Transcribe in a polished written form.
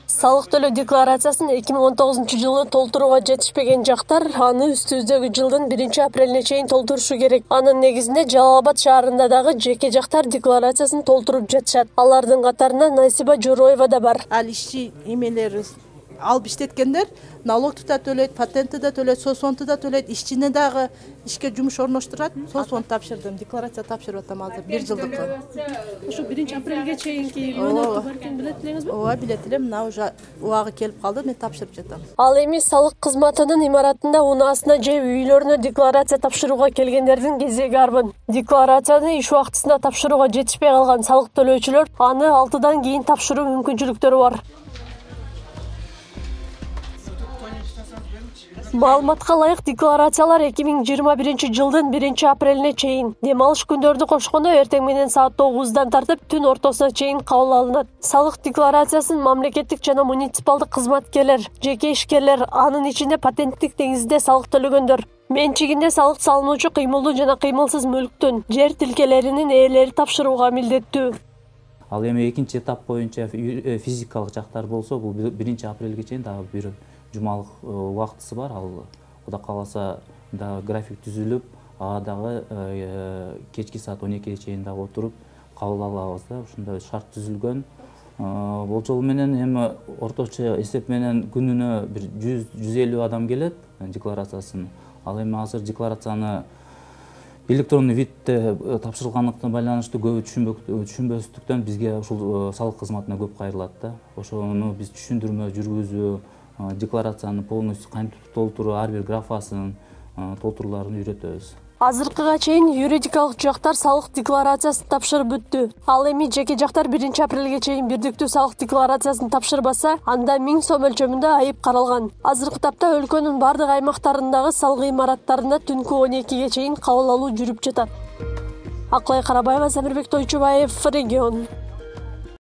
Салык төлөө декларациясын 2019 толтурууга жетишпеген жактар аны үстүбүздөгү жылдын 1-апрелине чейин толтурушу керек. Анын негизинде Жалал Абад шаарында дагы жеке жактар декларациясын толтуруп жатышат. Алардын катарында Насиба Жороева да бар. Ал ишчи эмелери алып иштеткендер налогду да төлөйт, патентти да төлөйт, соцфондду да төлөйт, ишчине дагы ишке жумуш орноштурат. Соцфонд тапшырдым, декларация тапшырып атам азыр 1 жылдыкка. Ушу 1-апрелге чейинки мөөнөтү бар экенин билет элеңизби? Ооба, билет элем. Мына уже убагы келип калды, мен тапшырып жатам. Ал эми салык кызматынын имаратында унаасына же үйлөрүнө декларация тапшырууга келгендердин кезеги арбын. Декларацияны иш убактысында тапшырууга жетишпей калган салык төлөөчүлөр аны 6-дан кийин тапшыруу мүмкүнчүлүктөрү бар. Маалыматка ылайык декларациялар 2021 жылдын 1-апрелине чейин, дем алыш күндөрдү кошкондо эртең менен саат 9-дан тартып түн ортосуна чейин кабыл алынат. Салык декларациясын мамлекеттик жана муниципалдык кызматкерлер, жеке ишкерлер, анын ичинде патенттик негизде салык төлөгөндөр, менчигинде салык салынуучу кыймылдуу жана кыймылсыз мүлктүн, жер тилкелеринин ээлери тапшырууга милдеттүү. Ал эми экинчи этап боюнча физикалык жактар болсо, бул 1-апрелге чейин дагы бир жумалык убактысы бар. Ал Кудай кааласа да график түзүлүп, дагы кечки саат 12ге чейин дагы отуруп кабыл алабыз да. Ушундай шарт түзүлгөн. Болжол менен эми орточо эсеп менен күнүнө бир 100-150 адам келет декларациясын. Ал эми азыр декларацияны электрондуу видде тапшырылгандыктан байланыштуу көбү түшүнбөстүктөн бизге ушул салык кызматына көп кайрылат да. Ошону биз түшүндүрмө жүргүзүү, декларацияны полностью кантип толтуруу, ар бир графасын толтурууларын үйрөтөбүз. Азыркыга чейин юридикалык жактар салык декларациясын тапшырып бүттү. Ал эми жеке жактар 1-апрелге чейин бирдиктүү салык декларациясын тапшырбаса, анда 1000 сом өлчөмүндө айып каралган. Азыркы тапта өлкөнүн бардык аймактарындагы салык имараттарында түнкү 12ге чейин кабыл алуу жүрүп жатат. Акылай Карабаева, Самирбек Тойчубаев, Регион.